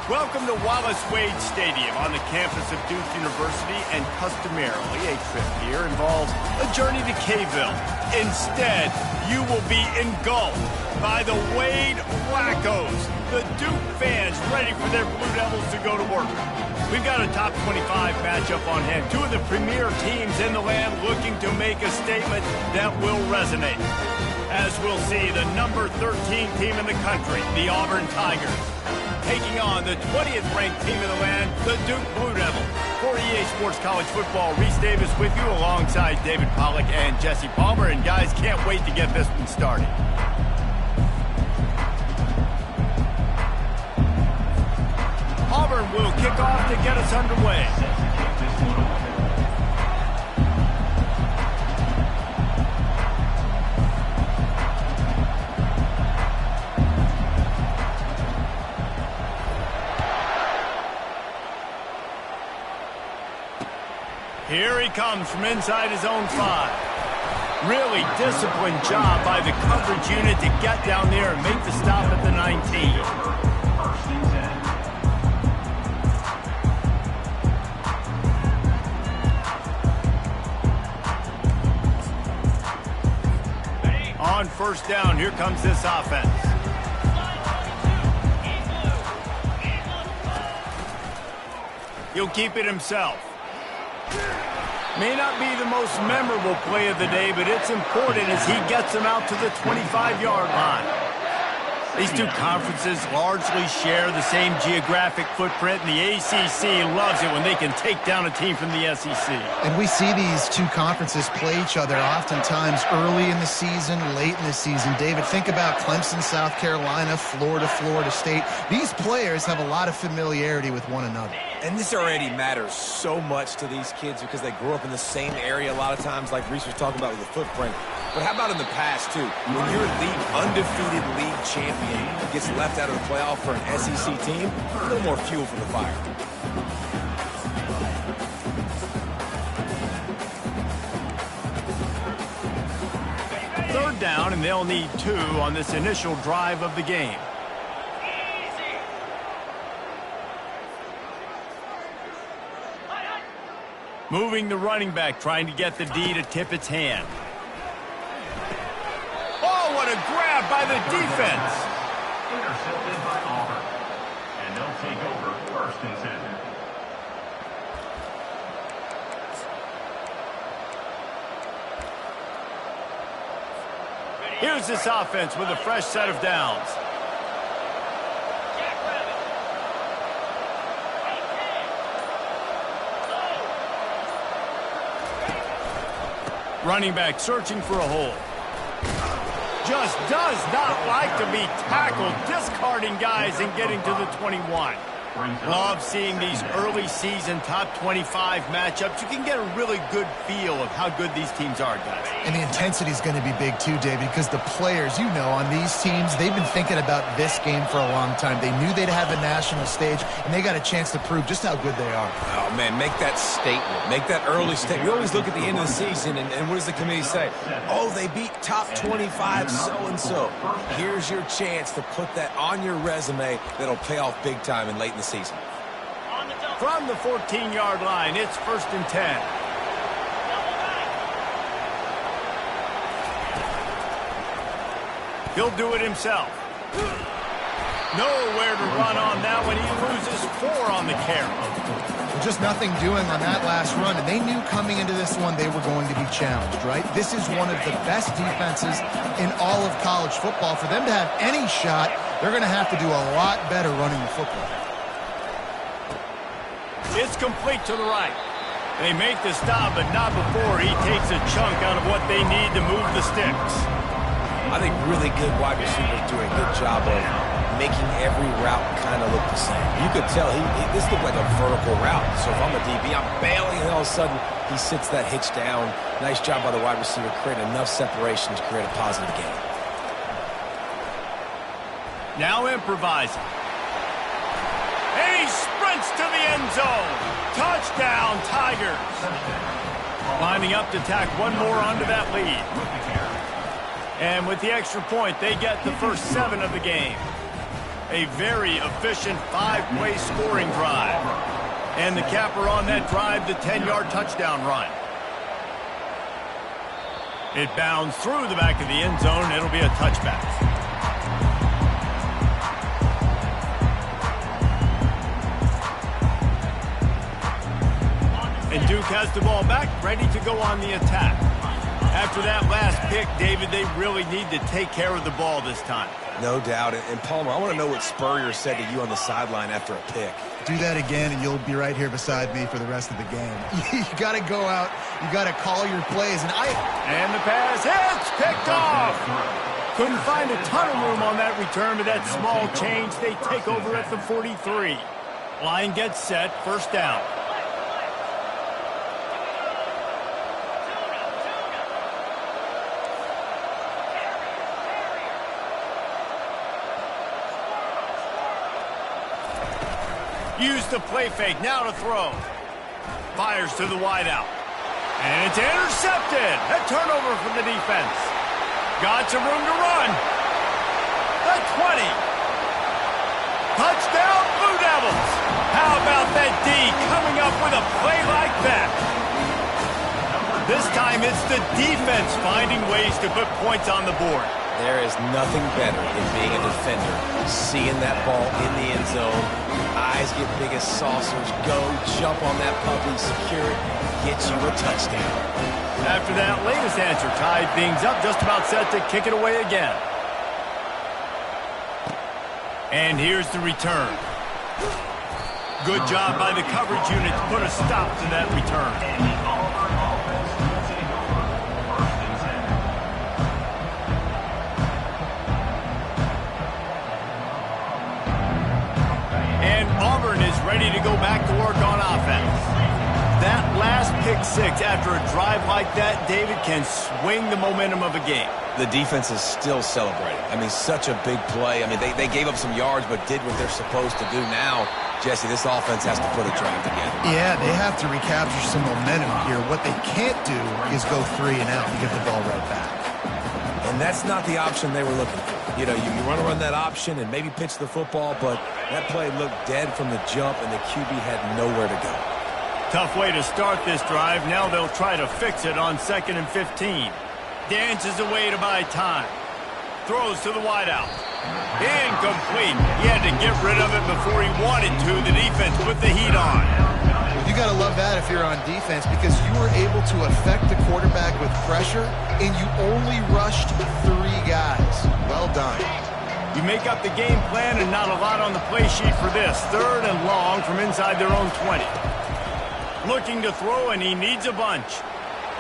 Welcome to Wallace Wade Stadium on the campus of Duke University, and customarily a trip here involves a journey to K-ville. Instead, you will be engulfed by the Wade Wackos, the Duke fans ready for their Blue Devils to go to work. We've got a top 25 matchup on hand. Two of the premier teams in the land looking to make a statement that will resonate. As we'll see, the number 13 team in the country, the Auburn Tigers, taking on the 20th ranked team in the land, the Duke Blue Devils. For EA Sports College Football, Reese Davis with you alongside David Pollack and Jesse Palmer. And guys, can't wait to get this one started. Auburn will kick off to get us underway. Here he comes from inside his own 5. Really disciplined job by the coverage unit to get down there and make the stop at the 19. On first down, here comes this offense. He'll keep it himself. May not be the most memorable play of the day, but it's important as he gets them out to the 25-yard line. These two conferences largely share the same geographic footprint, and the ACC loves it when they can take down a team from the SEC. And we see these two conferences play each other oftentimes early in the season, late in the season. David, think about Clemson, South Carolina, Florida, Florida State. These players have a lot of familiarity with one another. And this already matters so much to these kids because they grew up in the same area a lot of times, like Reese was talking about with the footprint. But how about in the past, too? When your undefeated league champion gets left out of the playoff for an SEC team, a little more fuel for the fire. Third down, and they'll need 2 on this initial drive of the game. Moving the running back, trying to get the D to tip its hand. Oh, what a grab by the defense. Intercepted by Auburn. And they'll take over first and 10. Here's this offense with a fresh set of downs. Running back searching for a hole. Just does not like to be tackled, discarding guys and getting to the 21. Love seeing these early season top 25 matchups. You can get a really good feel of how good these teams are, guys. And the intensity is going to be big too, David, because the players, you know, on these teams, they've been thinking about this game for a long time. They knew they'd have a national stage, and they got a chance to prove just how good they are. Oh, man, make that statement. Make that early statement. We always look at the end of the season, and what does the committee say? Oh, they beat top 25 so-and-so. Here's your chance to put that on your resume that'll pay off big time and late in the season. From the 14-yard line, it's first and 10. He'll do it himself. Nowhere to run on that one. He loses 4 on the carry. Just nothing doing on that last run, and they knew coming into this one they were going to be challenged, right? This is one of the best defenses in all of college football. For them to have any shot, they're going to have to do a lot better running the football. It's complete to the right. They make the stop, but not before he takes a chunk out of what they need to move the sticks. I think really good wide receivers do a good job of making every route kind of look the same. You could tell this looked like a vertical route. So if I'm a DB, I'm bailing, and all of a sudden he sits that hitch down. Nice job by the wide receiver, create enough separation to create a positive gain. Now improvising. And he sprints to the end zone. Touchdown, Tigers. Lining up to tack one more onto that lead. And with the extra point, they get the first 7 of the game. A very efficient 5-play scoring drive. And the capper on that drive, the 10-yard touchdown run. It bounds through the back of the end zone. It'll be a touchback. And Duke has the ball back, ready to go on the attack. After that last pick, David, they really need to take care of the ball this time. No doubt. And Palmer, I want to know what Spurrier said to you on the sideline after a pick. Do that again, and you'll be right here beside me for the rest of the game. You got to go out. You got to call your plays. And the pass hits, picked off. Couldn't find a ton of room on that return, but that small change, they take over at the 43. Line gets set, first down. Use the play fake, now to throw. Fires to the wideout. And it's intercepted. A turnover from the defense. Got some room to run. The 20. Touchdown, Blue Devils. How about that D coming up with a play like that? This time it's the defense finding ways to put points on the board. There is nothing better than being a defender. Seeing that ball in the end zone. Eyes get big as saucers. Go, jump on that puppy, secure it, get you a touchdown. After that latest answer, tied things up, just about set to kick it away again. And here's the return. Good job by the coverage unit to put a stop to that return. And Auburn is ready to go back to work on offense. That last pick six after a drive like that, David, can swing the momentum of a game. The defense is still celebrating. I mean, such a big play. I mean, they gave up some yards but did what they're supposed to do now. Jesse, this offense has to put a drive together. Yeah, they have to recapture some momentum here. What they can't do is go 3 and out and give the ball right back. And that's not the option they were looking for. You know, you want to run that option and maybe pitch the football, but that play looked dead from the jump, and the QB had nowhere to go. Tough way to start this drive. Now they'll try to fix it on 2nd and 15. Dances away to buy time. Throws to the wideout. Incomplete. He had to get rid of it before he wanted to. The defense put the heat on. You got to love that if you're on defense, because you were able to affect the quarterback with pressure, and you only rushed 3 guys. Well done. You make up the game plan and not a lot on the play sheet for this. 3rd and long from inside their own 20. Looking to throw, and he needs a bunch.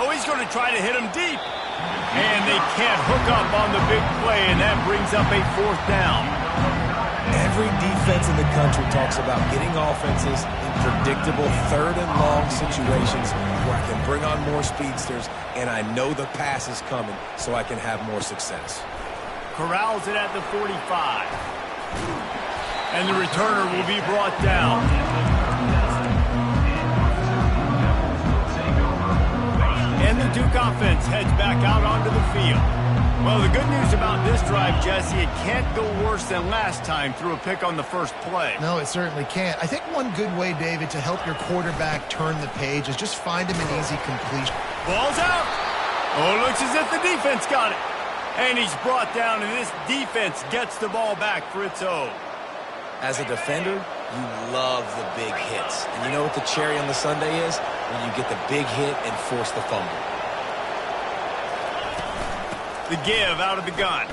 Oh, he's going to try to hit him deep. And they can't hook up on the big play, and that brings up a 4th down. Every defense in the country talks about getting offenses in predictable 3rd and long situations where I can bring on more speedsters, and I know the pass is coming, so I can have more success. Corrals it at the 45. And the returner will be brought down. And the Duke offense heads back out onto the field. Well, the good news about this drive, Jesse, it can't go worse than last time through a pick on the first play. No, it certainly can't. I think one good way, David, to help your quarterback turn the page is just find him an easy completion. Ball's out. Oh, looks as if the defense got it. And he's brought down, and this defense gets the ball back for its own. As a defender, you love the big hits. And you know what the cherry on the sundae is? When you get the big hit and force the fumble. The give out of the gun.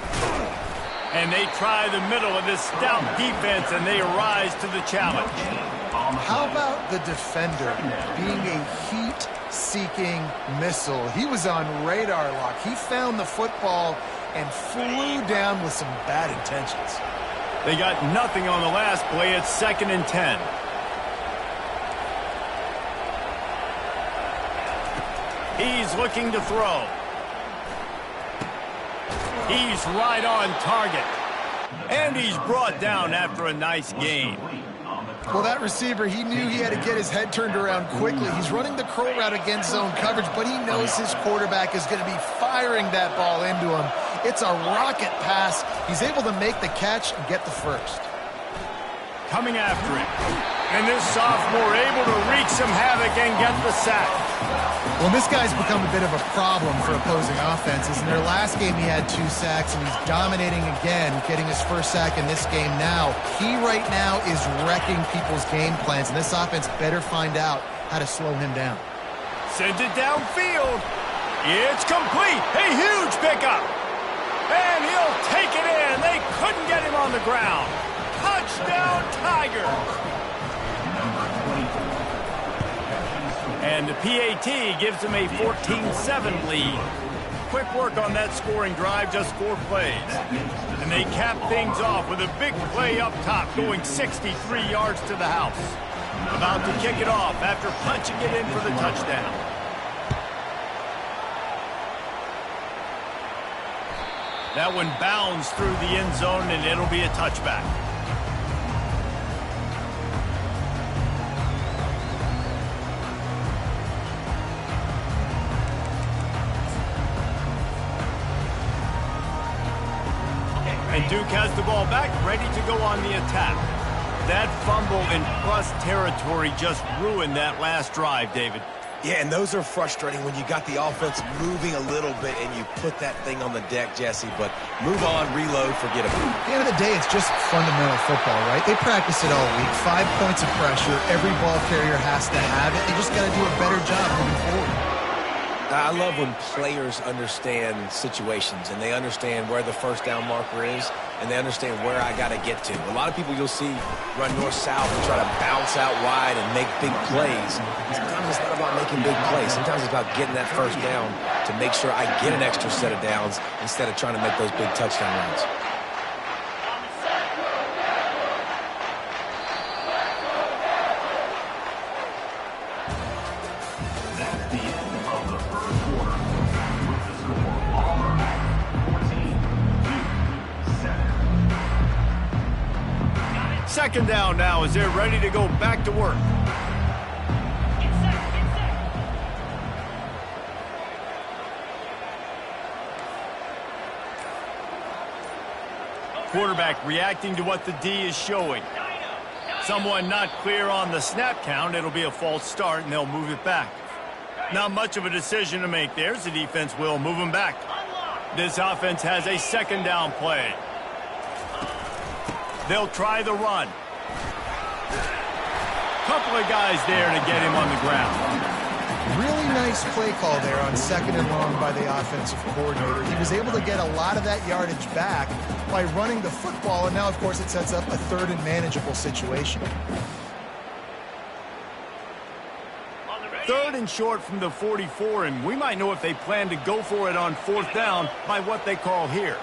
And they try the middle of this stout defense, and they rise to the challenge. How about the defender being a heat-seeking missile? He was on radar lock. He found the football and flew down with some bad intentions. They got nothing on the last play. It's 2nd and 10. He's looking to throw. He's right on target. And he's brought down after a nice gain. Well, that receiver, he knew he had to get his head turned around quickly. He's running the curl route against zone coverage, but he knows his quarterback is going to be firing that ball into him. It's a rocket pass. He's able to make the catch and get the first. coming after him. And this sophomore able to wreak some havoc and get the sack. Well, this guy's become a bit of a problem for opposing offenses. In their last game, he had 2 sacks, and he's dominating again, getting his first sack in this game now. He right now is wrecking people's game plans, and this offense better find out how to slow him down. Sends it downfield. It's complete. A huge pickup. And he'll take it in. They couldn't get him on the ground. Touchdown, Tigers. And the PAT gives them a 14-7 lead. Quick work on that scoring drive, just 4 plays. And they cap things off with a big play up top, going 63 yards to the house. About to kick it off after punching it in for the touchdown. That one bounds through the end zone, and it'll be a touchback. And Duke has the ball back, ready to go on the attack. That fumble in plus territory just ruined that last drive, David. Yeah, and those are frustrating when you got the offense moving a little bit and you put that thing on the deck, Jesse. But move on, reload, forget about it. At the end of the day, it's just fundamental football, right? They practice it all week. 5 points of pressure. Every ball carrier has to have it. They just got to do a better job moving forward. I love when players understand situations and they understand where the first down marker is and they understand where I got to get to. A lot of people you'll see run north-south and try to bounce out wide and make big plays. Sometimes it's not about making big plays. Sometimes it's about getting that first down to make sure I get an extra set of downs instead of trying to make those big touchdown runs. Second down now as they're ready to go back to work. Quarterback reacting to what the D is showing. Someone not clear on the snap count. It'll be a false start, and they'll move it back. Not much of a decision to make there, so the defense will move them back. This offense has a second down play. They'll try the run. Couple of guys there to get him on the ground. Really nice play call there on 2nd and long by the offensive coordinator. He was able to get a lot of that yardage back by running the football, and now, of course, it sets up a 3rd and manageable situation. 3rd and short from the 44, and we might know if they plan to go for it on 4th down by what they call here.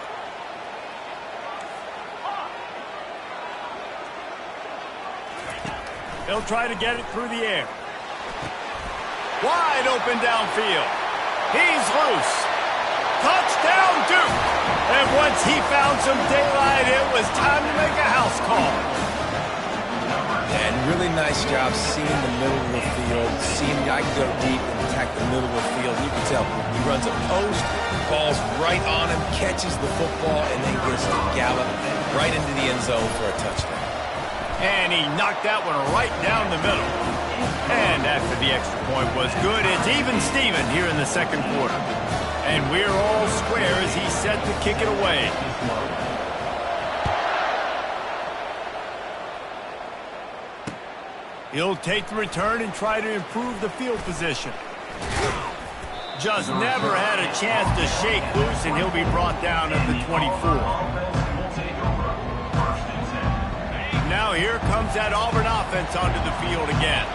They'll try to get it through the air. Wide open downfield. He's loose. Touchdown, Duke. And once he found some daylight, it was time to make a house call. And really nice job seeing the middle of the field, seeing the guy go deep and attack the middle of the field. You can tell he runs a post, ball's right on him, catches the football, and then gets to gallop right into the end zone for a touchdown. And he knocked that one right down the middle. And after the extra point was good, it's even Steven here in the second quarter. And we're all square as he's set to kick it away. He'll take the return and try to improve the field position. Just never had a chance to shake loose, and he'll be brought down at the 24. Now here comes that Auburn offense onto the field again.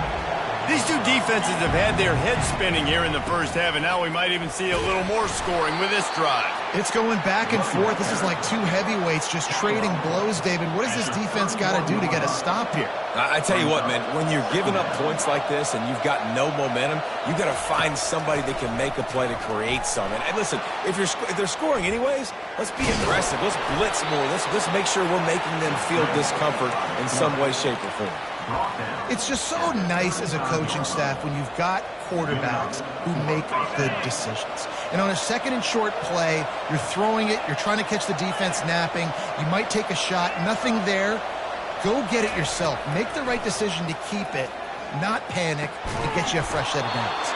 These two defenses have had their heads spinning here in the first half, and now we might even see a little more scoring with this drive. It's going back and forth. This is like 2 heavyweights just trading blows, David. What does this defense got to do to get a stop here? I tell you what, man, when you're giving up points like this and you've got no momentum, you got to find somebody that can make a play to create something. And listen, if they're scoring anyways, let's be aggressive. Let's blitz more. Let's make sure we're making them feel discomfort in some way, shape, or form. It's just so nice as a coaching staff when you've got quarterbacks who make good decisions. And on a 2nd and short play, you're throwing it, you're trying to catch the defense napping, you might take a shot, nothing there. Go get it yourself. Make the right decision to keep it, not panic, and get you a fresh set of downs.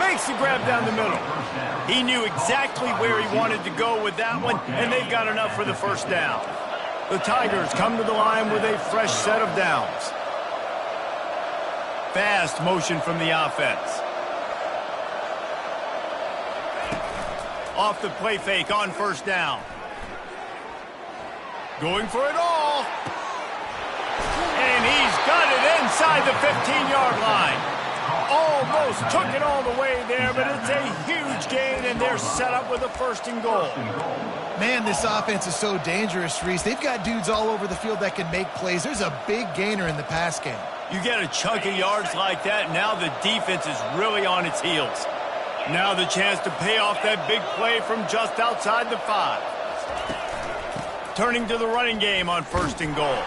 Makes the grab down the middle. He knew exactly where he wanted to go with that one, and they've got enough for the first down. The Tigers come to the line with a fresh set of downs. Fast motion from the offense. Off the play fake on first down. Going for it all. And he's got it inside the 15-yard line. Almost took it all the way there, but it's a huge gain, and they're set up with a 1st and goal. Man, this offense is so dangerous, Reese. They've got dudes all over the field that can make plays. There's a big gainer in the pass game. You get a chunk of yards like that, now the defense is really on its heels. Now the chance to pay off that big play from just outside the 5. Turning to the running game on 1st and goal.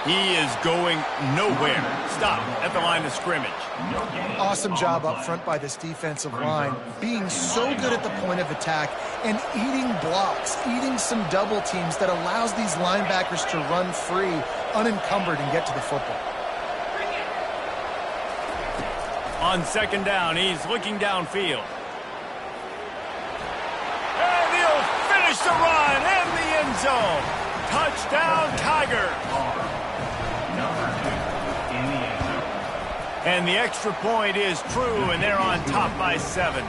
He is going nowhere. Stop at the line of scrimmage. Awesome job up front by this defensive line, being so good at the point of attack and eating blocks, eating some double teams that allows these linebackers to run free, unencumbered, and get to the football. On 2nd down, he's looking downfield. And he'll finish the run in the end zone. Touchdown, Tigers. And the extra point is true, and they're on top by 7.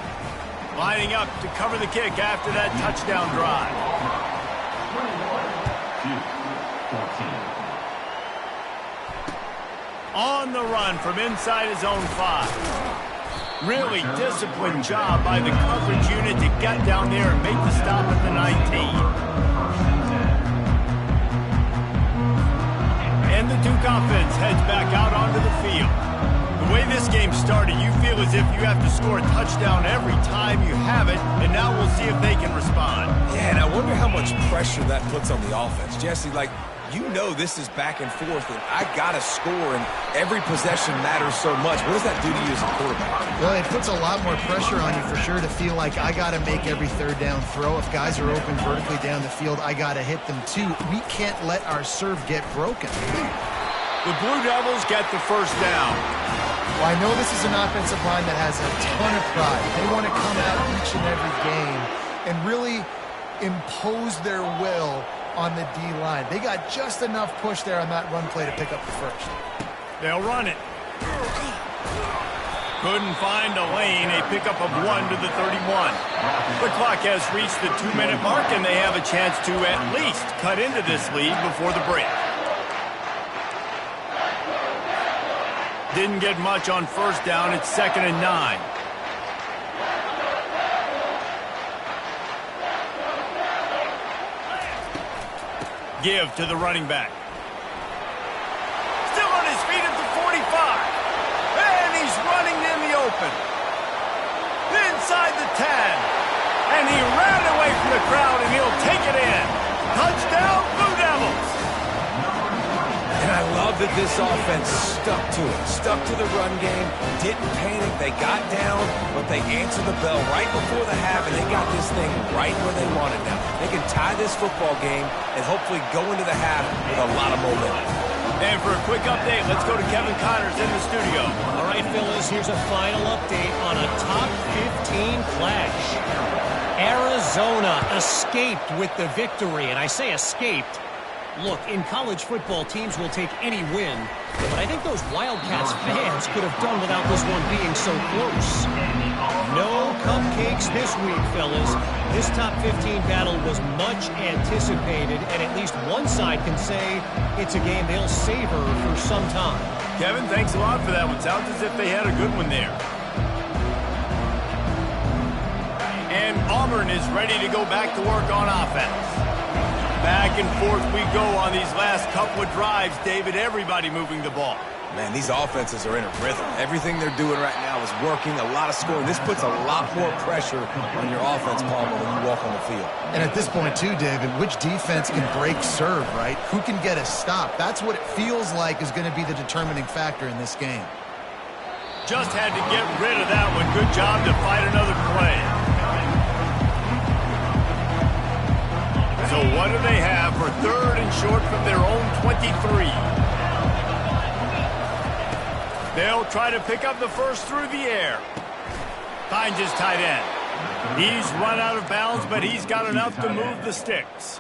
Lining up to cover the kick after that touchdown drive. 21-14. On the run from inside his own 5. Really disciplined job by the coverage unit to get down there and make the stop at the 19. And the Duke offense heads back out onto the field. The way this game started, you feel as if you have to score a touchdown every time you have it, and now we'll see if they can respond. Yeah, and I wonder how much pressure that puts on the offense. Jesse, like, you know this is back and forth, and I got to score, and every possession matters so much. What does that do to you as a quarterback? Well, it puts a lot more pressure on you for sure to feel like I got to make every 3rd down throw. If guys are open vertically down the field, I got to hit them too. We can't let our serve get broken. The Blue Devils get the first down. Well, I know this is an offensive line that has a ton of pride. They want to come out each and every game and really impose their will on the D-line. They got just enough push there on that run play to pick up the first. They'll run it. Couldn't find a lane. A pickup of 1 to the 31. The clock has reached the 2-minute mark, and they have a chance to at least cut into this lead before the break. Didn't get much on first down. It's 2nd and 9. Give to the running back. Still on his feet at the 45. And he's running in the open. Inside the 10. And he ran away from the crowd, and he'll take it in. Touchdown, Blue Devils. And I love that this offense stuck to it. Stuck to the run game. Didn't panic. They got down, but they answered the bell right before the half, and they got this thing right where they want it now. They can tie this football game and hopefully go into the half with a lot of momentum. And for a quick update, let's go to Kevin Connors in the studio. All right, Phyllis, here's a final update on a top 15 clash. Arizona escaped with the victory, and I say escaped. Look, in college football, teams will take any win, but I think those Wildcats fans could have done without this one being so close. No cupcakes this week, fellas. This top 15 battle was much anticipated, and at least one side can say it's a game they'll savor for some time. Kevin, thanks a lot for that one. Sounds as if they had a good one there. And Auburn is ready to go back to work on offense. Back and forth we go on these last couple of drives, David. Everybody moving the ball. Man, these offenses are in a rhythm. Everything they're doing right now is working, a lot of scoring. This puts a lot more pressure on your offense, Palmer, when you walk on the field. And at this point, too, David, which defense can break serve, right? Who can get a stop? That's what it feels like is going to be the determining factor in this game. Just had to get rid of that one. Good job to fight another play. So what do they have for for 3rd and short from their own 23. They'll try to pick up the first through the air. Finds his tight end. He's run out of bounds, but he's got enough to move the sticks.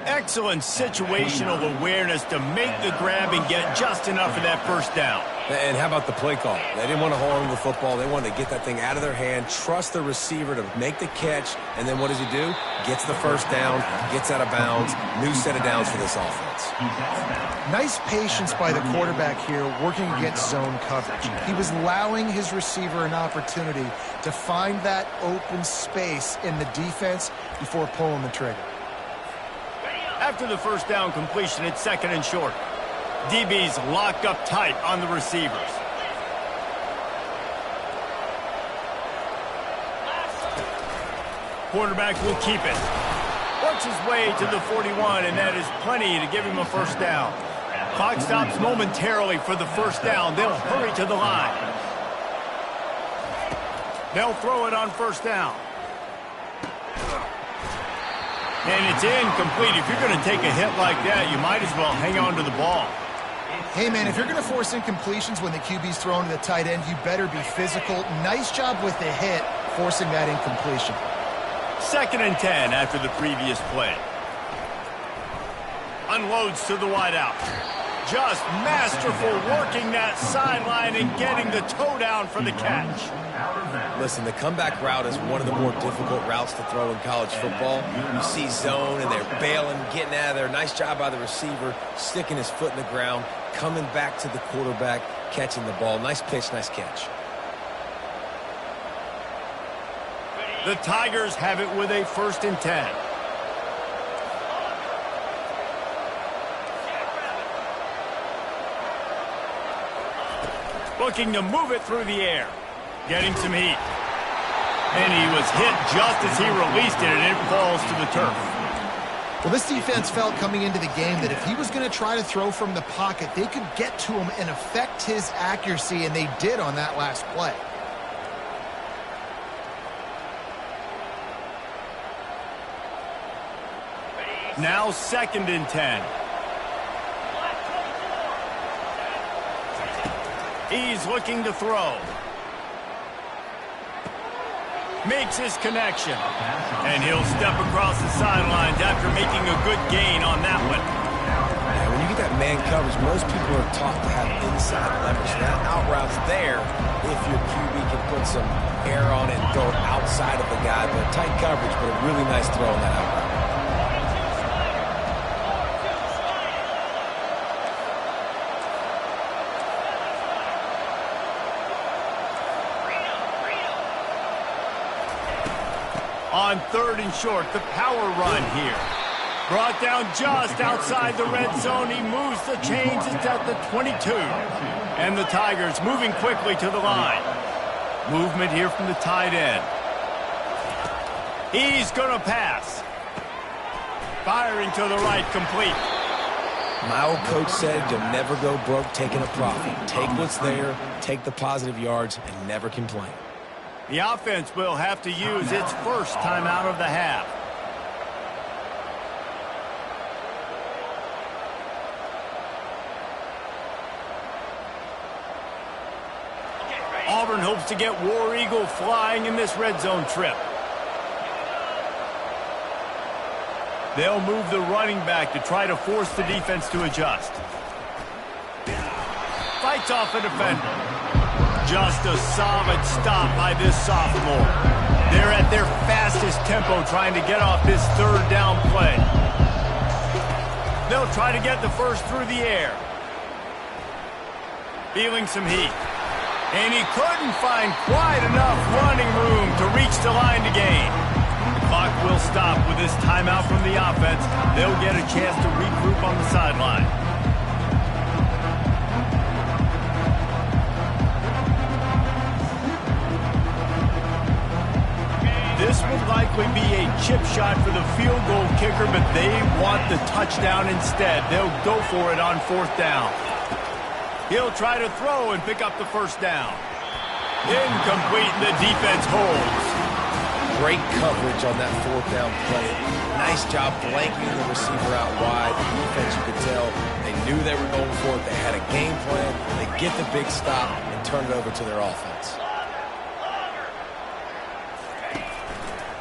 Excellent situational awareness to make the grab and get just enough of that first down. And how about the play call? They didn't want to hold on to the football. They wanted to get that thing out of their hand, trust the receiver to make the catch, and then what does he do? Gets the first down, gets out of bounds, new set of downs for this offense. Nice patience by the quarterback here working against zone coverage. He was allowing his receiver an opportunity to find that open space in the defense before pulling the trigger. After the first down completion, it's 2nd and short. DB's locked up tight on the receivers. Quarterback will keep it. Works his way to the 41, and that is plenty to give him a first down. Clock stops momentarily for the first down. They'll hurry to the line. They'll throw it on first down. And it's incomplete. If you're going to take a hit like that, you might as well hang on to the ball. Hey, man, if you're going to force incompletions when the QB's thrown to the tight end, you better be physical. Nice job with the hit, forcing that incompletion. 2nd and 10 after the previous play. Unloads to the wideout. Just masterful working that sideline and getting the toe down for the catch. Listen, the comeback route is one of the more difficult routes to throw in college football. You see zone, and they're bailing, getting out of there. Nice job by the receiver, sticking his foot in the ground, coming back to the quarterback, catching the ball. Nice pitch, nice catch. The Tigers have it with a 1st and 10. Looking to move it through the air. Getting some heat. And he was hit just as he released it, and it falls to the turf. Well, this defense felt coming into the game that if he was going to try to throw from the pocket, they could get to him and affect his accuracy, and they did on that last play. Now 2nd and 10. He's looking to throw. Makes his connection. And he'll step across the sidelines after making a good gain on that one. Yeah, when you get that man coverage, most people are taught to have inside leverage. That out route's there if your QB can put some air on it and throw it outside of the guy. But tight coverage, but a really nice throw on that out route. On 3rd and short, the power run here. Brought down just outside the red zone. He moves the chains. It's at the 22. And the Tigers moving quickly to the line. Movement here from the tight end. He's going to pass. Firing to the right, complete. My old coach said you'll never go broke taking a profit. Take what's there, take the positive yards, and never complain. The offense will have to use its first timeout of the half. Auburn hopes to get War Eagle flying in this red zone trip. They'll move the running back to try to force the defense to adjust. Fights off a defender. Just a solid stop by this sophomore. They're at their fastest tempo trying to get off this 3rd down play. They'll try to get the first through the air. Feeling some heat. And he couldn't find quite enough running room to reach the line to gain. The clock will stop with this timeout from the offense. They'll get a chance to regroup on the sideline. This would likely be a chip shot for the field goal kicker, but they want the touchdown instead. They'll go for it on 4th down. He'll try to throw and pick up the first down. Incomplete, and the defense holds. Great coverage on that fourth down play. Nice job blanking the receiver out wide. The defense, you could tell, they knew they were going for it. They had a game plan. They get the big stop and turn it over to their offense.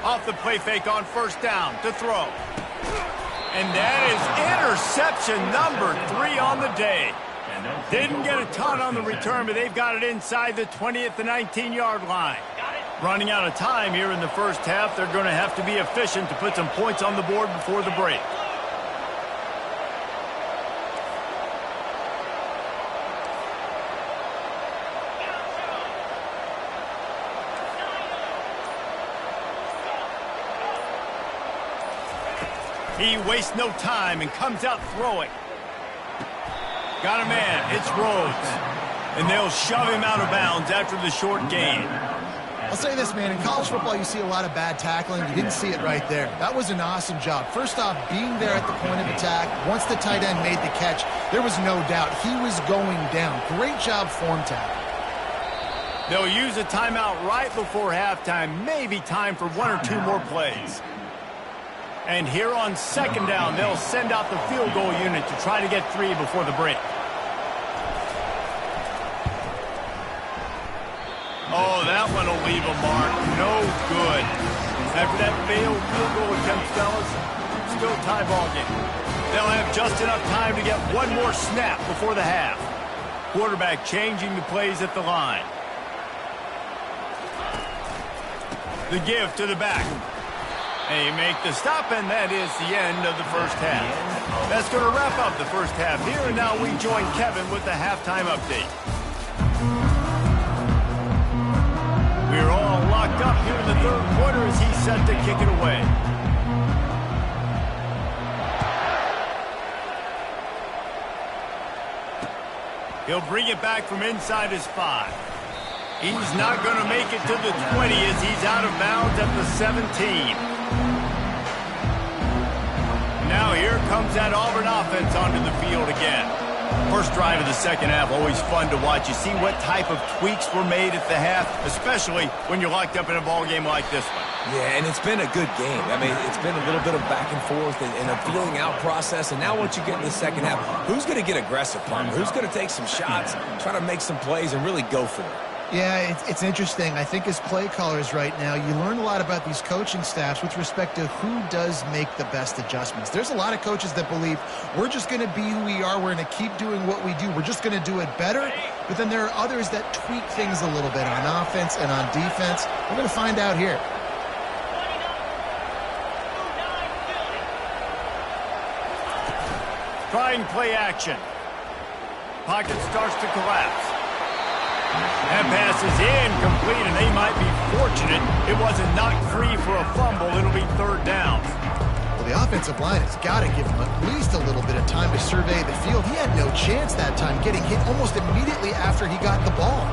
Off the play fake on first down to throw. And that is interception number 3 on the day. Didn't get a ton on the return, but they've got it inside the 20 at the 19-yard line. Running out of time here in the first half, they're going to have to be efficient to put some points on the board before the break. He wastes no time and comes out throwing. Got a man. It's Rhodes. And they'll shove him out of bounds after the short gain. I'll say this, man. In college football, you see a lot of bad tackling. You didn't see it right there. That was an awesome job. First off, being there at the point of attack. Once the tight end made the catch, there was no doubt he was going down. Great job form tackle. They'll use a timeout right before halftime. Maybe time for 1 or 2 more plays. And here on second down, they'll send out the field goal unit to try to get 3 before the break. Oh, that one will leave a mark. No good. After that failed field goal attempt, fellas, still tie ball game. They'll have just enough time to get 1 more snap before the half. Quarterback changing the plays at the line. The give to the back. They make the stop, and that is the end of the first half. That's going to wrap up the first half here, and now we join Kevin with the halftime update. We're all locked up here in the third quarter as he's set to kick it away. He'll bring it back from inside his 5. He's not going to make it to the 20 as he's out of bounds at the 17. Now here comes that Auburn offense onto the field again. First drive of the second half, always fun to watch. You see what type of tweaks were made at the half, especially when you're locked up in a ball game like this one. Yeah, and it's been a good game. I mean, it's been a little bit of back and forth and a feeling out process. And now once you get in the second half, who's going to get aggressive, Palmer? Who's going to take some shots, try to make some plays, and really go for it? Yeah, it's interesting. I think as play callers right now, you learn a lot about these coaching staffs with respect to who does make the best adjustments. There's a lot of coaches that believe we're just going to be who we are. We're going to keep doing what we do. We're just going to do it better. But then there are others that tweak things a little bit on offense and on defense. We're going to find out here. Trying play action. Pocket starts to collapse. That pass is incomplete, and they might be fortunate it wasn't knocked free for a fumble. It'll be third down. Well, the offensive line has got to give him at least a little bit of time to survey the field. He had no chance that time, getting hit almost immediately after he got the ball.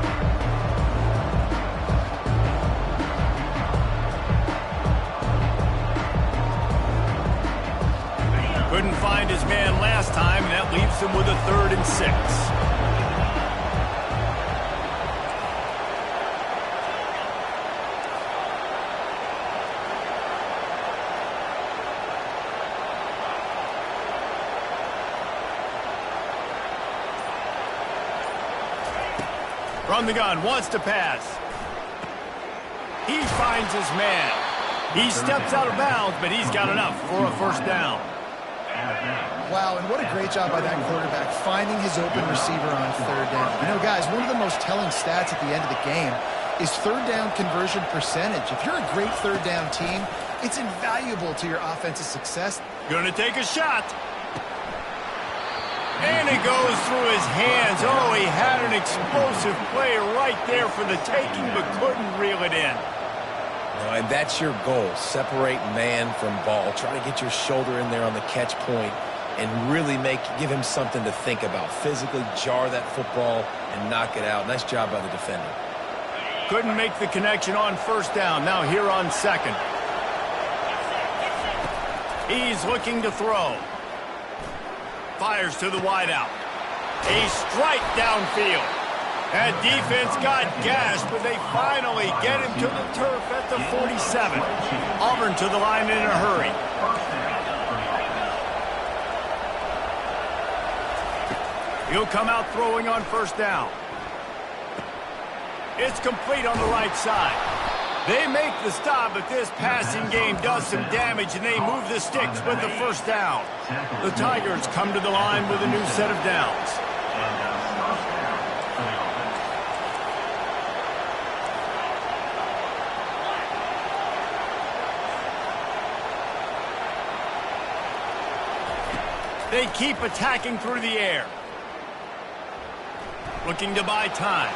Couldn't find his man last time, and that leaves him with a 3rd and 6. From the gun, wants to pass. He finds his man. He steps out of bounds, but he's got enough for a first down. Wow, and what a great job by that quarterback, finding his open receiver on 3rd down. You know, guys, one of the most telling stats at the end of the game is 3rd down conversion percentage. If you're a great 3rd down team, it's invaluable to your offensive success. Gonna take a shot. And it goes through his hands. Oh, he had an explosive play right there for the taking, but couldn't reel it in. And that's your goal. Separate man from ball. Try to get your shoulder in there on the catch point and really give him something to think about. Physically jar that football and knock it out. Nice job by the defender. Couldn't make the connection on first down. Now here on second. He's looking to throw. Fires to the wideout. A strike downfield. That defense got gashed, but they finally get him to the turf at the 47. Auburn to the line in a hurry. He'll come out throwing on first down. It's complete on the right side. They make the stop, but this passing game does some damage, and they move the sticks with the first down. The Tigers come to the line with a new set of downs. They keep attacking through the air. Looking to buy time.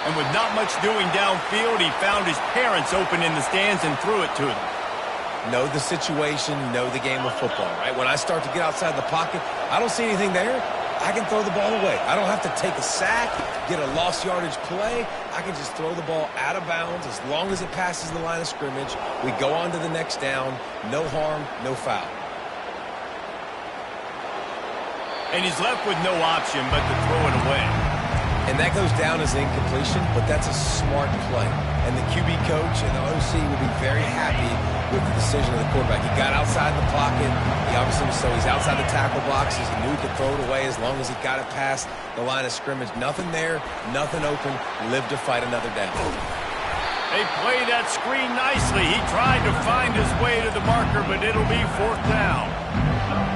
And with not much doing downfield, he found his parents open in the stands and threw it to them. Know the situation, know the game of football, right? When I start to get outside the pocket, I don't see anything there. I can throw the ball away. I don't have to take a sack, get a lost yardage play. I can just throw the ball out of bounds as long as it passes the line of scrimmage. We go on to the next down. No harm, no foul. And he's left with no option but to throw it away. And that goes down as incompletion, but that's a smart play. And the QB coach and the OC will be very happy with the decision of the quarterback. He got outside the pocket. He obviously so he's outside the tackle boxes. He knew he could throw it away as long as he got it past the line of scrimmage. Nothing there, nothing open. Live to fight another down. They play that screen nicely. He tried to find his way to the marker, but it'll be fourth down.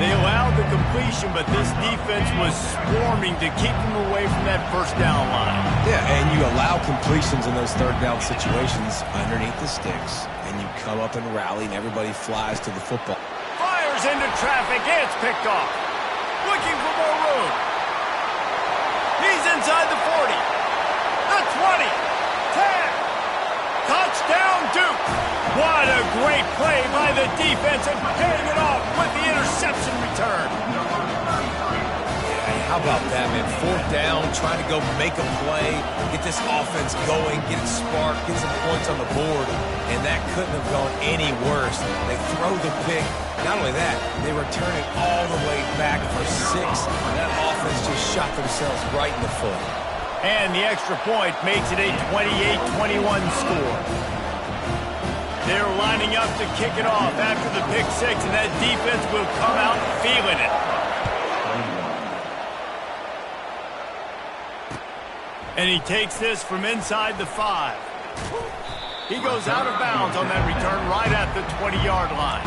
They allowed the completion, but this defense was swarming to keep them away from that first down line. Yeah, and you allow completions in those third down situations underneath the sticks, and you come up and rally, and everybody flies to the football. Fires into traffic, and it's picked off. Looking for more room. He's inside the 40. The 20. 10. Touchdown, Duke. What a great play by the defense and paying it off with the interception return. Yeah, how about that, man? Fourth down, trying to go make a play, get this offense going, get it sparked, get some points on the board, and that couldn't have gone any worse. They throw the pick. Not only that, they return it all the way back for 6. That offense just shot themselves right in the foot. And the extra point makes it a 28-21 score. They're lining up to kick it off after the pick 6, and that defense will come out feeling it. And he takes this from inside the 5. He goes out of bounds on that return right at the 20-yard line.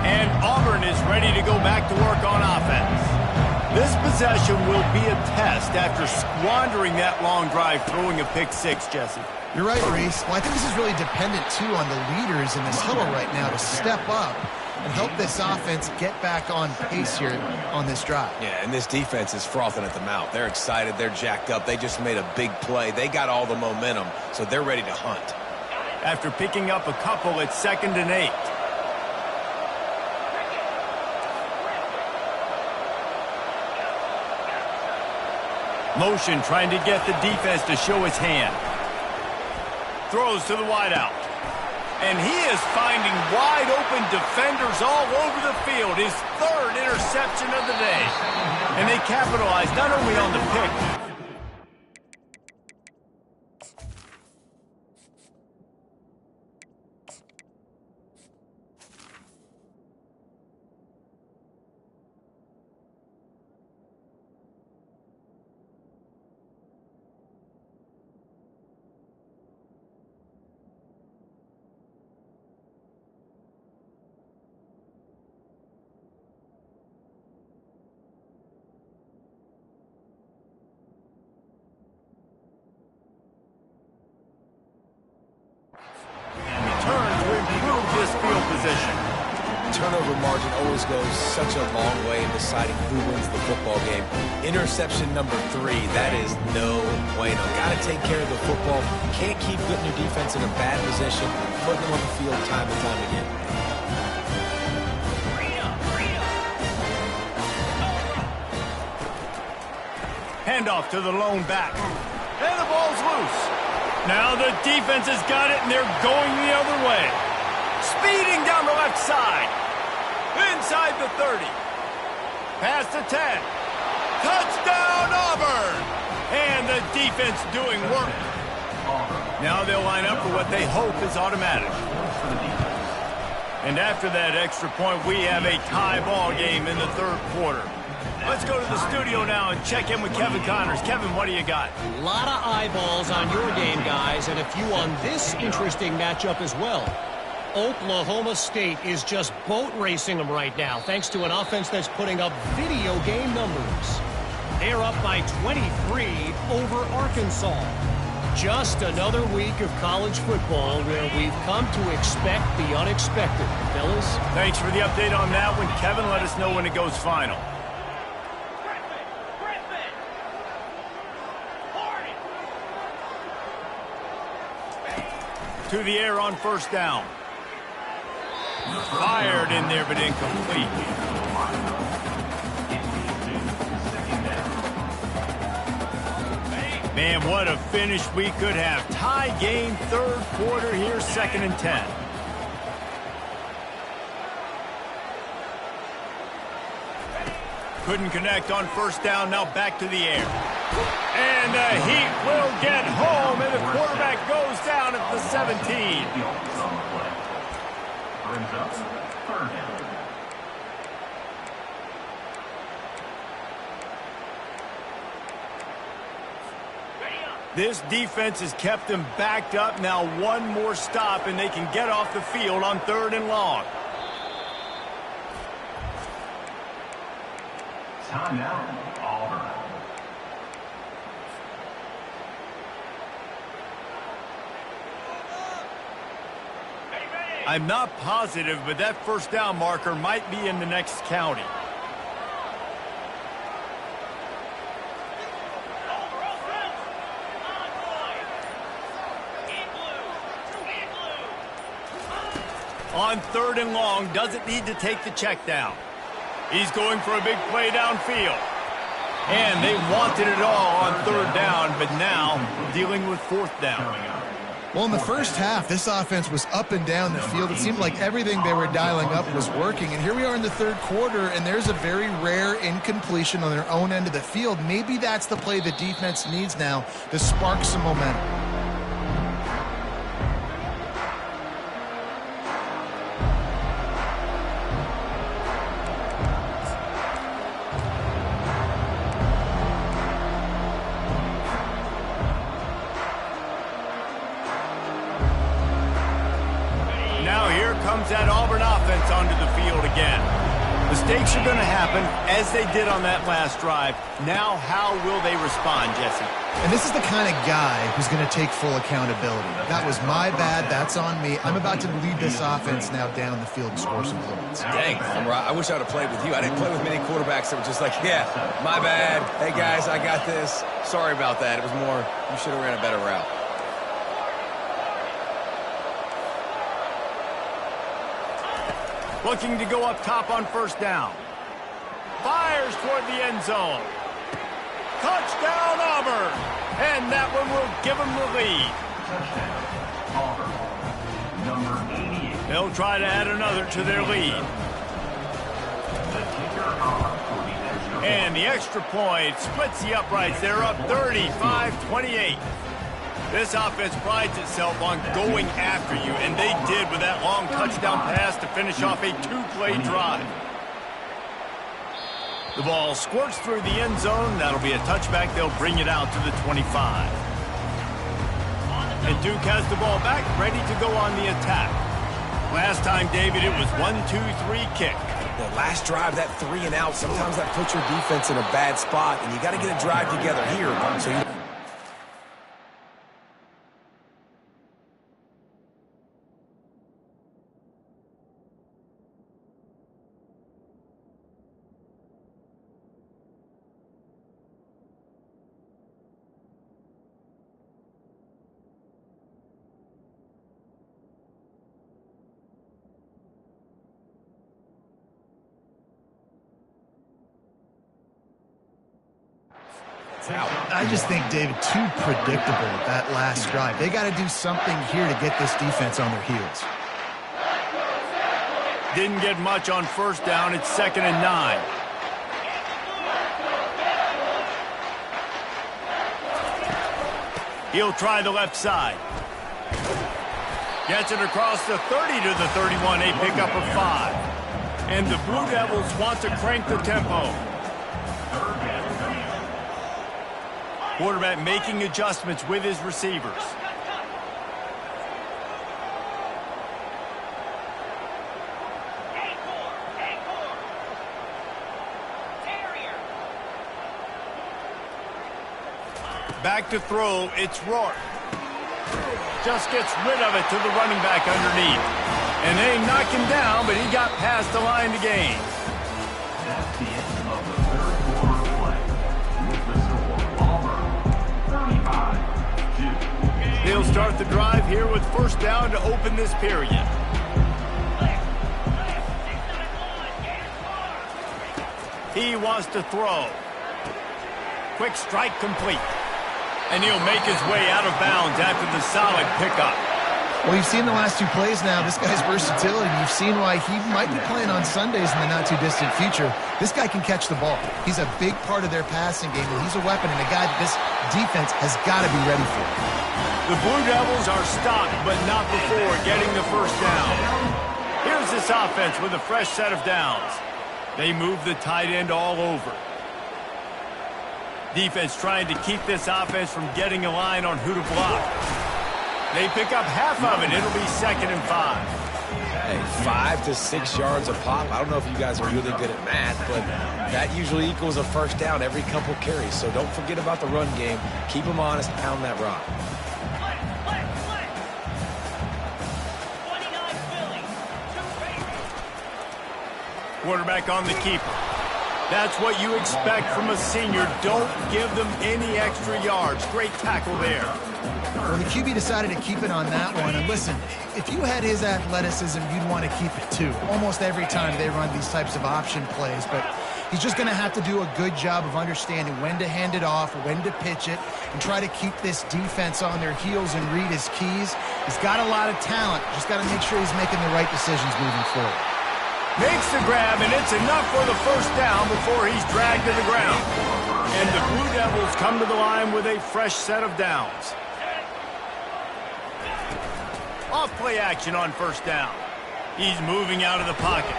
And Auburn is ready to go back to work on offense. This possession will be a test after squandering that long drive throwing a pick 6, Jesse. You're right, Reese. Well, I think this is really dependent, too, on the leaders in this huddle right now to step up and help this offense get back on pace here on this drive. Yeah, and this defense is frothing at the mouth. They're excited. They're jacked up. They just made a big play. They got all the momentum, so they're ready to hunt. After picking up a couple, it's 2nd and 8. Motion trying to get the defense to show his hand. Throws to the wideout. And he is finding wide open defenders all over the field. His 3rd interception of the day. And they capitalize not only on the pick, Turnover margin always goes such a long way in deciding who wins the football game. Interception number 3, that is no bueno. Got to take care of the football. Can't keep putting your defense in a bad position, putting them on the field time and time again. Handoff to the lone back. And the ball's loose. Now the defense has got it, and they're going the other way. Speeding down the left side. Inside the 30. Past the 10. Touchdown, Auburn! And the defense doing work. Now they'll line up for what they hope is automatic. And after that extra point, we have a tie ball game in the third quarter. Let's go to the studio now and check in with Kevin Connors. Kevin, what do you got? A lot of eyeballs on your game, guys, and a few on this interesting matchup as well. Oklahoma State is just boat racing them right now, thanks to an offense that's putting up video game numbers. They're up by 23 over Arkansas. Just another week of college football where we've come to expect the unexpected. Fellas? Thanks for the update on that one, Kevin. Let us know when it goes final. To the air on first down. Fired in there, but incomplete. Man, what a finish we could have. Tie game, third quarter here, 2nd and 10. Couldn't connect on first down, now back to the air. And the Heat will get home, and the quarterback goes down at the 17. Brings up third down. This defense has kept them backed up. Now one more stop, and they can get off the field on 3rd and long. Timeout, Auburn. I'm not positive, but that first down marker might be in the next county. On 3rd and long, doesn't need to take the check down. He's going for a big play downfield. And they wanted it all on 3rd down, but now dealing with 4th down. Well, in the first half, this offense was up and down the field. It seemed like everything they were dialing up was working. And here we are in the third quarter, and there's a very rare incompletion on their own end of the field. Maybe that's the play the defense needs now to spark some momentum. That Auburn offense onto the field again. Mistakes are going to happen, as they did on that last drive. Now, how will they respond, Jesse? And this is the kind of guy who's going to take full accountability. That was my bad. That's on me. I'm about to lead this offense now down the field and score some points. Dang, I wish I would have played with you. I didn't play with many quarterbacks that were just like, yeah, my bad. Hey, guys, I got this. Sorry about that. It was more, you should have ran a better route. Looking to go up top on first down. Fires toward the end zone. Touchdown, Auburn! And that one will give them the lead. Touchdown, Auburn. Number 88. They'll try to add another to their lead. The kicker for the end zone. And the extra point splits the uprights. They're up 35-28. This offense prides itself on going after you, and they did with that long touchdown pass to finish off a 2-play drive. The ball squirts through the end zone. That'll be a touchback. They'll bring it out to the 25. And Duke has the ball back, ready to go on the attack. Last time, David, it was 1-2-3 kick. The last drive, that 3 and out, sometimes that puts your defense in a bad spot, and you got to get a drive together here. So you I just think, David, too predictable that last drive. They got to do something here to get this defense on their heels. Didn't get much on first down. It's 2nd and 9. He'll try the left side. Gets it across the 30 to the 31. A pickup of 5. And the Blue Devils want to crank the tempo. Quarterback making adjustments with his receivers. Back to throw, it's Rourke. Just gets rid of it to the running back underneath. And they knock him down, but he got past the line to gain. That's the end of the third quarter play. With the score, Auburn 35-2. They'll start the drive here with first down to open this period. He wants to throw. Quick strike complete. And he'll make his way out of bounds after the solid pickup. Well, you've seen the last 2 plays now. This guy's versatility. You've seen why he might be playing on Sundays in the not-too-distant future. This guy can catch the ball. He's a big part of their passing game, and he's a weapon and a guy that this defense has got to be ready for. The Blue Devils are stopped, but not before getting the first down. Here's this offense with a fresh set of downs. They move the tight end all over. Defense trying to keep this offense from getting a line on who to block. They pick up half of it. It'll be 2nd and 5. Hey, 5 to 6 yards a pop. I don't know if you guys are really good at math, but that usually equals a first down every couple carries. So don't forget about the run game. Keep them honest, pound that rock. Quarterback on the keeper. That's what you expect from a senior. Don't give them any extra yards. Great tackle there. Well, the QB decided to keep it on that one. And listen, if you had his athleticism, you'd want to keep it too. Almost every time they run these types of option plays. But he's just going to have to do a good job of understanding when to hand it off, when to pitch it, and try to keep this defense on their heels and read his keys. He's got a lot of talent. Just got to make sure he's making the right decisions moving forward. Makes the grab, and it's enough for the first down before he's dragged to the ground. And the Blue Devils come to the line with a fresh set of downs. Off play action on first down. He's moving out of the pocket.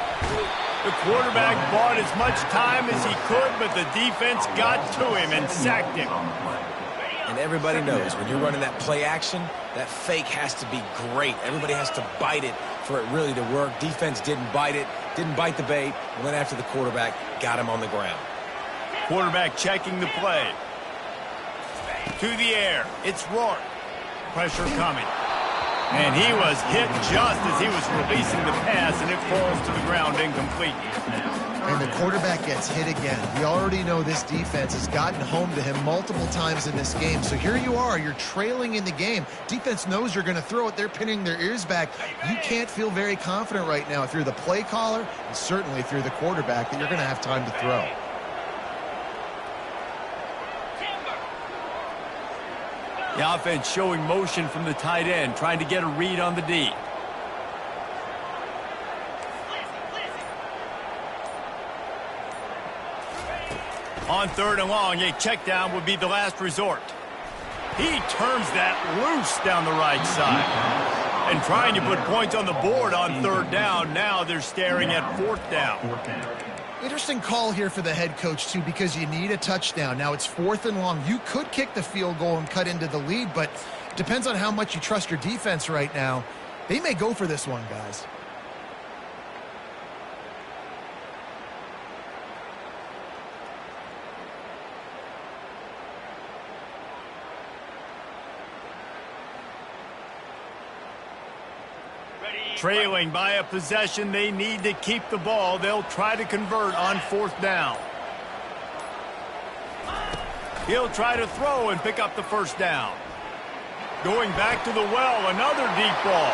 The quarterback bought as much time as he could, but the defense got to him and sacked him. And everybody knows when you're running that play action, that fake has to be great. Everybody has to bite it for it really to work. Defense didn't bite it, didn't bite the bait, went after the quarterback, got him on the ground. Quarterback checking the play. To the air, it's Rourke. Pressure coming. And he was hit just as he was releasing the pass, and it falls to the ground incomplete. And the quarterback gets hit again. We already know this defense has gotten home to him multiple times in this game. So here you are, you're trailing in the game. Defense knows you're going to throw it. They're pinning their ears back. You can't feel very confident right now if you're the play caller, and certainly if you're the quarterback, that you're going to have time to throw. The offense showing motion from the tight end, trying to get a read on the D. On 3rd and long, a check down would be the last resort. He turns that loose down the right side. And trying to put points on the board on 3rd down. Now they're staring at 4th down. Interesting call here for the head coach, too, because you need a touchdown. Now it's 4th and long. You could kick the field goal and cut into the lead, but it depends on how much you trust your defense right now. They may go for this one, guys. Trailing by a possession, they need to keep the ball. They'll try to convert on 4th down. He'll try to throw and pick up the first down. Going back to the well, another deep ball.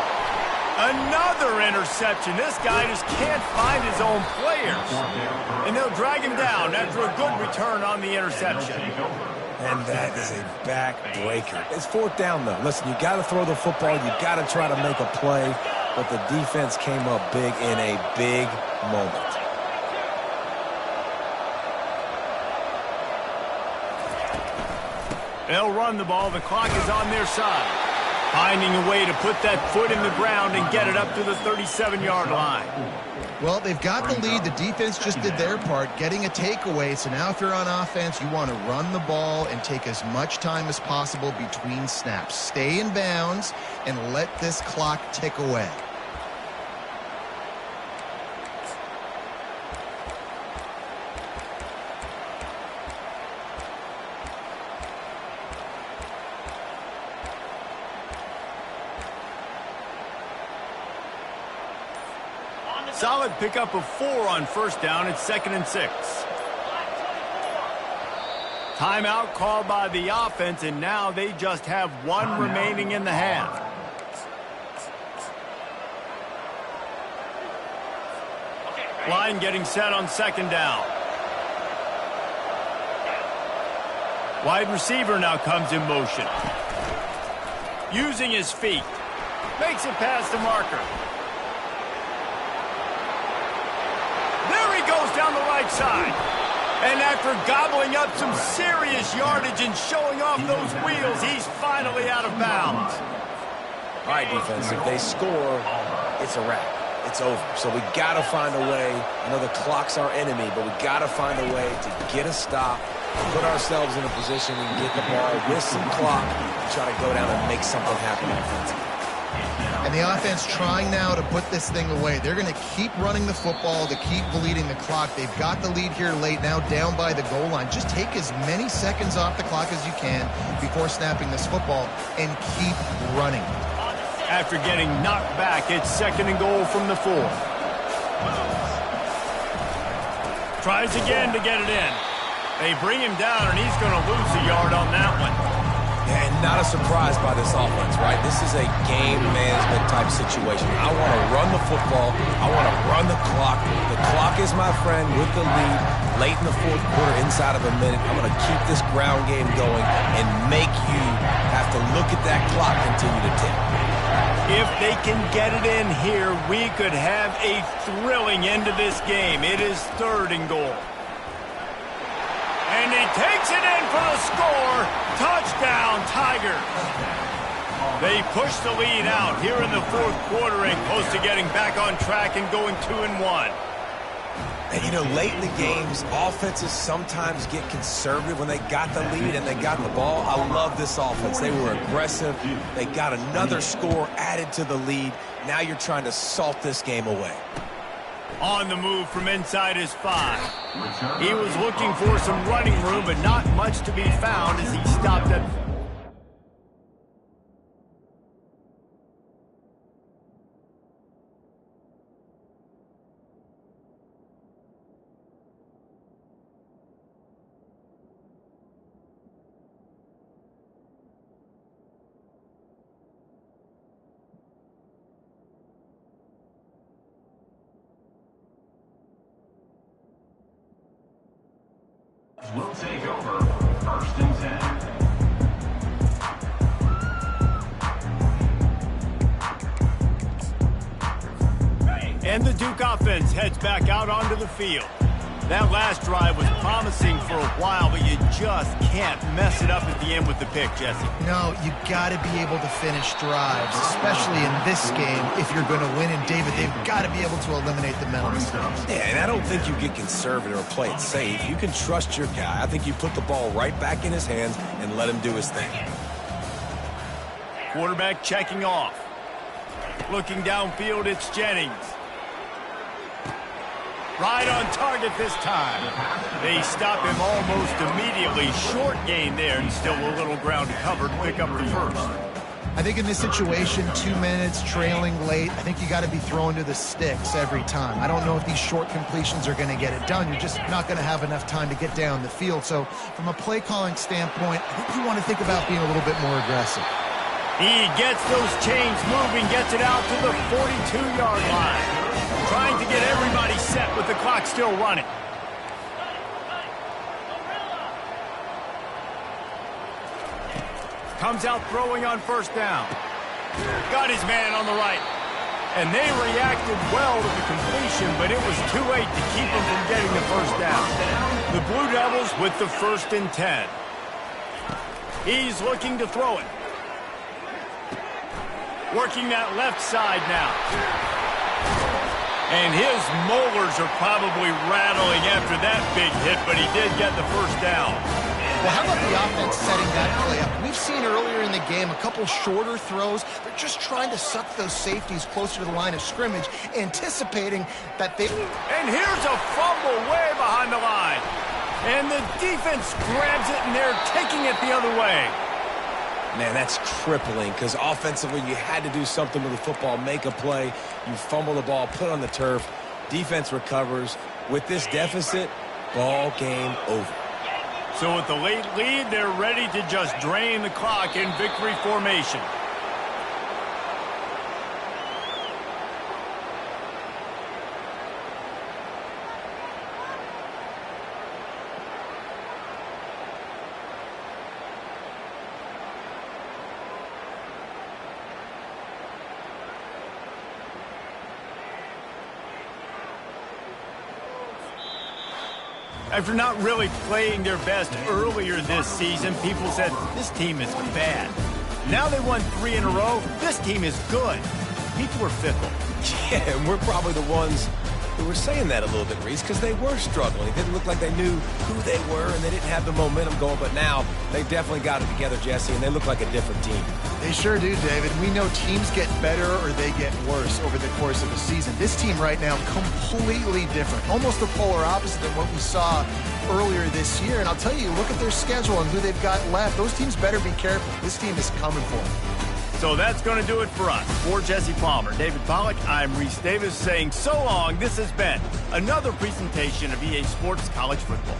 Another interception. This guy just can't find his own players. And they'll drag him down after a good return on the interception. And that is a back breaker. It's 4th down, though. Listen, you got to throw the football. You got to try to make a play. but the defense came up big in a big moment. They'll run the ball. The clock is on their side. Finding a way to put that foot in the ground and get it up to the 37-yard line. Well, they've got the lead. The defense just did their part, getting a takeaway. So now if you're on offense, you want to run the ball and take as much time as possible between snaps. Stay in bounds and let this clock tick away. Solid pickup of 4 on first down. It's 2nd and 6. Timeout called by the offense, and now they just have 1 remaining in the half. Line getting set on 2nd down. Wide receiver now comes in motion. Using his feet. Makes it past the marker. Goes down the right side. And after gobbling up some serious yardage and showing off those wheels, he's finally out of bounds. All right, defense, if they score, it's a wrap. It's over. So we got to find a way. I know the clock's our enemy, but we got to find a way to get a stop, put ourselves in a position and get the ball with some clock and try to go down and make something happen offensively. And the offense trying now to put this thing away. They're going to keep running the football to keep bleeding the clock. They've got the lead here late, now down by the goal line. Just take as many seconds off the clock as you can before snapping this football and keep running. After getting knocked back, it's 2nd and goal from the 4. Tries again to get it in. They bring him down, and he's going to lose a yard on that one. And not a surprise by this offense, right? This is a game management type situation. I want to run the football. I want to run the clock. The clock is my friend with the lead. Late in the 4th quarter, inside of a minute, I'm going to keep this ground game going and make you have to look at that clock continue to tick. If they can get it in here, we could have a thrilling end to this game. It is 3rd and goal. And he takes it in for the score. Touchdown, Tigers. They push the lead out here in the 4th quarter and close to getting back on track and going 2-1. And, you know, late in the games, offenses sometimes get conservative when they got the lead and they got the ball. I love this offense. They were aggressive. They got another score added to the lead. Now you're trying to salt this game away. On the move from inside his 5. He was looking for some running room, but not much to be found as he stopped at... Will take over 1st and 10. And the Duke offense heads back out onto the field. That last drive was promising for a while, but you just can't mess it up at the end with the pick, Jesse. No, you got to be able to finish drives, especially in this game. If you're going to win, and David, they've got to be able to eliminate the mental mistakes. Yeah, and I don't think you get conservative or play it safe. You can trust your guy. I think you put the ball right back in his hands and let him do his thing. Quarterback checking off. Looking downfield, it's Jennings. Right on target this time. They stop him almost immediately. Short gain there, and still a little ground covered to pick up the 1st. I think in this situation, 2 minutes, trailing late, I think you got to be throwing to the sticks every time. I don't know if these short completions are going to get it done. You're just not going to have enough time to get down the field. So from a play calling standpoint, I think you want to think about being a little bit more aggressive. He gets those chains moving, gets it out to the 42-yard line. Trying to get everybody set with the clock still running. Comes out throwing on 1st down. Got his man on the right. And they reacted well to the completion, but it was too late to keep them from getting the first down. The Blue Devils with the 1st and 10. He's looking to throw it. Working that left side now. And his molars are probably rattling after that big hit, but he did get the first down. Well, how about the offense setting that play up? We've seen earlier in the game a couple shorter throws. They're just trying to suck those safeties closer to the line of scrimmage, anticipating that they... And here's a fumble way behind the line. And the defense grabs it, and they're taking it the other way. Man, that's crippling because offensively you had to do something with the football, make a play. You fumble the ball, put it on the turf. Defense recovers. With this deficit, ball game over. So with the late lead, they're ready to just drain the clock in victory formation. After not really playing their best earlier this season, people said, this team is bad. Now they won 3 in a row. This team is good. People are fickle. Yeah, and we're probably the ones who were saying that a little bit, Reese, because they were struggling. It didn't look like they knew who they were, and they didn't have the momentum going. But now they definitely got it together, Jesse, and they look like a different team. They sure do, David. We know teams get better or they get worse over the course of the season. This team right now, completely different. Almost the polar opposite than what we saw earlier this year. And I'll tell you, look at their schedule and who they've got left. Those teams better be careful. This team is coming for them. So that's going to do it for us. For Jesse Palmer, David Pollack, I'm Reese Davis saying so long. This has been another presentation of EA Sports College Football.